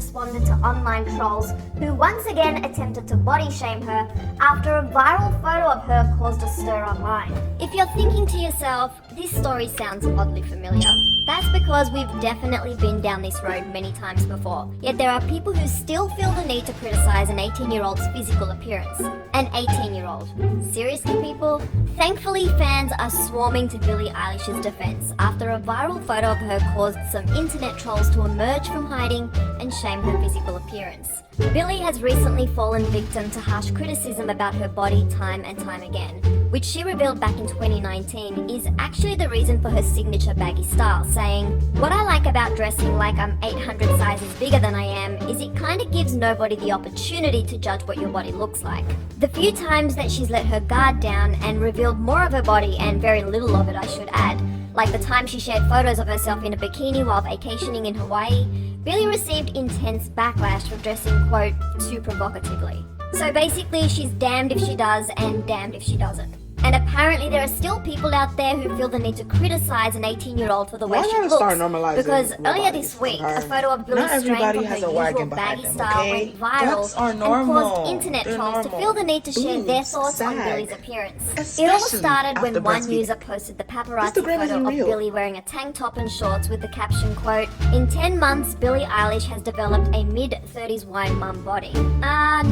responded to online trolls who once again attempted to body shame her after a viral photo of her caused a stir online. If you're thinking to yourself, this story sounds oddly familiar, that's because we've definitely been down this road many times before. Yet there are people who still feel the need to criticize an 18-year-old's physical appearance. An 18-year-old. Seriously, people? Thankfully, fans are swarming to Billie Eilish's defense after a viral photo of her caused some internet trolls to emerge from hiding and shame her physical appearance. Billie has recently fallen victim to harsh criticism about her body time and time again, which she revealed back in 2019 is actually the reason for her signature baggy style, saying, "What I like about dressing like I'm 800 sizes bigger than I am is it kinda gives nobody the opportunity to judge what your body looks like." The few times that she's let her guard down and revealed more of her body, and very little of it I should add, like the time she shared photos of herself in a bikini while vacationing in Hawaii, Billie received intense backlash for dressing, quote, too provocatively. So basically, she's damned if she does and damned if she doesn't. And apparently there are still people out there who feel the need to criticize an 18-year-old for the way she looks. Because earlier this week, a photo of Billie straying from her usual baggy style went viral and caused internet trolls to feel the need to share their thoughts on Billie's appearance. It all started when one user posted the paparazzi photo of Billie wearing a tank top and shorts with the caption, quote, "In 10 months, Billie Eilish has developed a mid-30s wine mum body."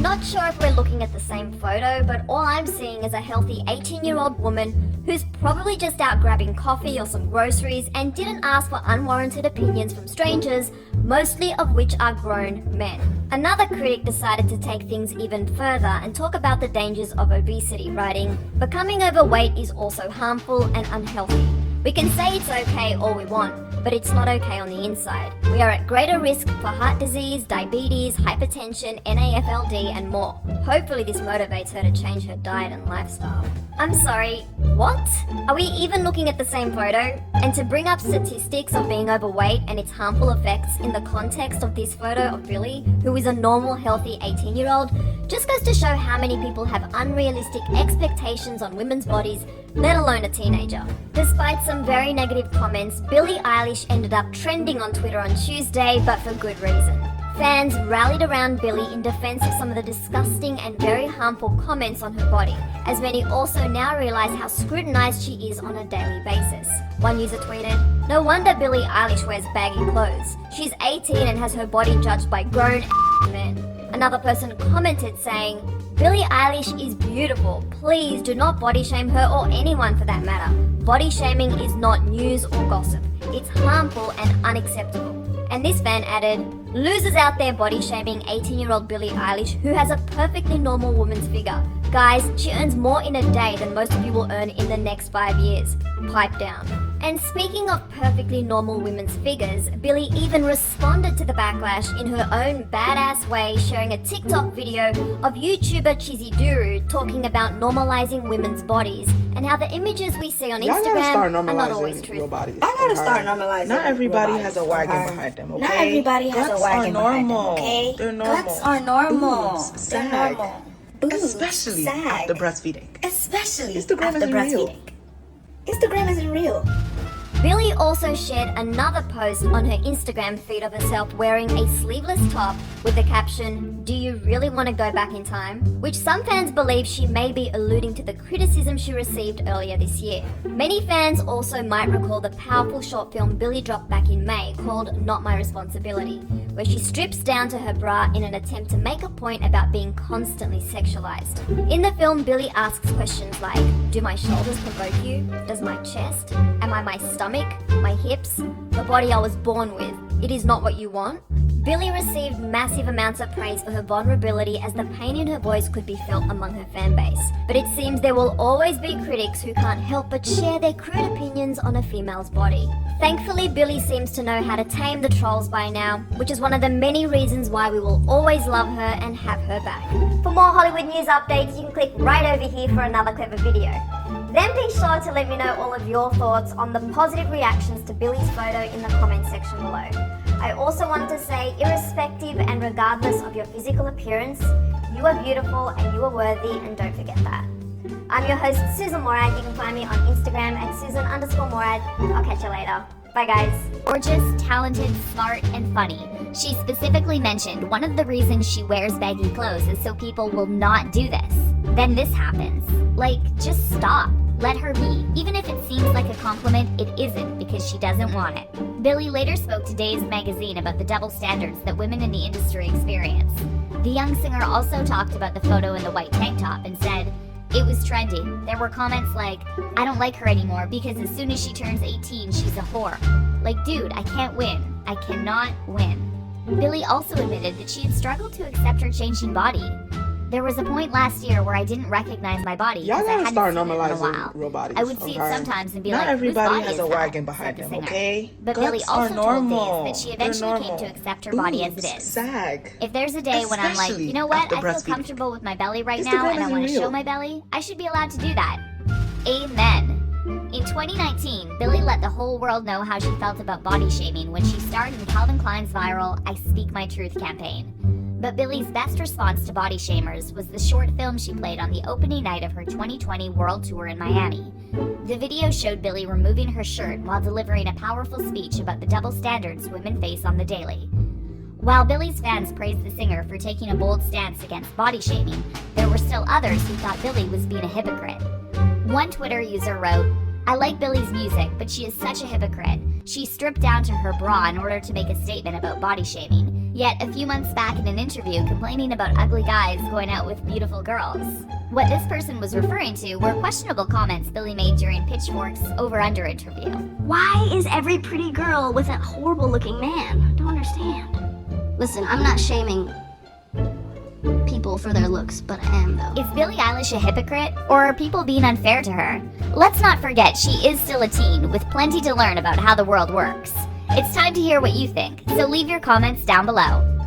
Not sure if we're looking at the same photo, but all I'm seeing is a healthy 18-year-old woman who's probably just out grabbing coffee or some groceries and didn't ask for unwarranted opinions from strangers, mostly of which are grown men. Another critic decided to take things even further and talk about the dangers of obesity, writing, "Becoming overweight is also harmful and unhealthy. We can say it's okay all we want, but it's not okay on the inside. We are at greater risk for heart disease, diabetes, hypertension, NAFLD, and more." Hopefully this motivates her to change her diet and lifestyle. I'm sorry, what? Are we even looking at the same photo? And to bring up statistics of being overweight and its harmful effects in the context of this photo of Billie, who is a normal, healthy 18-year-old, just goes to show how many people have unrealistic expectations on women's bodies, let alone a teenager. Despite some very negative comments, Billie Eilish ended up trending on Twitter on Tuesday, but for good reason. Fans rallied around Billie in defense of some of the disgusting and very harmful comments on her body, as many also now realize how scrutinized she is on a daily basis. One user tweeted, "No wonder Billie Eilish wears baggy clothes. She's 18 and has her body judged by grown men." Another person commented saying, "Billie Eilish is beautiful. Please do not body shame her or anyone for that matter. Body shaming is not news or gossip. It's harmful and unacceptable." And this fan added, "Losers out there body shaming 18-year-old Billie Eilish, who has a perfectly normal woman's figure. Guys, she earns more in a day than most of you will earn in the next 5 years. Pipe down." And speaking of perfectly normal women's figures, Billie even responded to the backlash in her own badass way, sharing a TikTok video of YouTuber Chizzy Duru talking about normalizing women's bodies and how the images we see on Instagram are not always true. I gotta start normalizing. Not everybody has a wagon behind them, okay? Not everybody has a wagon behind them, okay? They're normal. Guts are normal. Boobs They're sag. normal. Boobs Especially sag. after breastfeeding. Especially Instagram after isn't real. breastfeeding. Instagram isn't real. Billie also shared another post on her Instagram feed of herself wearing a sleeveless top with the caption, "Do you really want to go back in time?" which some fans believe she may be alluding to the criticism she received earlier this year. Many fans also might recall the powerful short film Billie dropped back in May called Not My Responsibility, where she strips down to her bra in an attempt to make a point about being constantly sexualized. In the film, Billie asks questions like, "Do my shoulders provoke you? Does my chest? Am I my stomach? My hips? The body I was born with? It is not what you want?" Billie received massive amounts of praise for her vulnerability, as the pain in her voice could be felt among her fan base. But it seems there will always be critics who can't help but share their crude opinions on a female's body. Thankfully, Billie seems to know how to tame the trolls by now, which is one of the many reasons why we will always love her and have her back. For more Hollywood news updates, you can click right over here for another Clevver video. Then be sure to let me know all of your thoughts on the positive reactions to Billie's photo in the comment section below. I also wanted to say, irrespective and regardless of your physical appearance, you are beautiful and you are worthy, and don't forget that. I'm your host, Susan Morad. You can find me on Instagram at Susan_Morad. I'll catch you later. Bye guys. Gorgeous, talented, smart, and funny. She specifically mentioned one of the reasons she wears baggy clothes is so people will not do this. Then this happens. Like, just stop. Let her be. Even if it seems like a compliment, it isn't because she doesn't want it. Billie later spoke to Days magazine about the double standards that women in the industry experience. The young singer also talked about the photo in the white tank top and said, "It was trendy. There were comments like, I don't like her anymore because as soon as she turns 18, she's a whore." Like, dude, I can't win. I cannot win. Billie also admitted that she had struggled to accept her changing body. "There was a point last year where I didn't recognize my body Y'all because I gotta hadn't start seen it in a normalizing while. real bodies. I would see it okay? sometimes and be Not like, everybody whose body has is a that?" wagon said behind the them, singer. okay? But Guts Billie are also told normal. Days that she They're eventually came normal. to accept her body as it Boobs, is. sag. If there's a day when I'm like, Especially you know what, after I feel breastfeeding. comfortable with my belly right Instagram now and I isn't want to real. show my belly, I should be allowed to do that. Amen. In 2019, Billie let the whole world know how she felt about body shaming when she starred in Calvin Klein's viral I Speak My Truth campaign. But Billie's best response to body shamers was the short film she played on the opening night of her 2020 world tour in Miami. The video showed Billie removing her shirt while delivering a powerful speech about the double standards women face on the daily. While Billie's fans praised the singer for taking a bold stance against body shaming, there were still others who thought Billie was being a hypocrite. One Twitter user wrote, "I like Billie's music, but she is such a hypocrite. She stripped down to her bra in order to make a statement about body shaming. Yet a few months back in an interview complaining about ugly guys going out with beautiful girls." What this person was referring to were questionable comments Billie made during Pitchfork's Over-Under interview. Why is every pretty girl with a horrible looking man? Don't understand. Listen, I'm not shaming people for their looks, but I am though. Is Billie Eilish a hypocrite, or are people being unfair to her? Let's not forget she is still a teen with plenty to learn about how the world works. It's time to hear what you think, so leave your comments down below.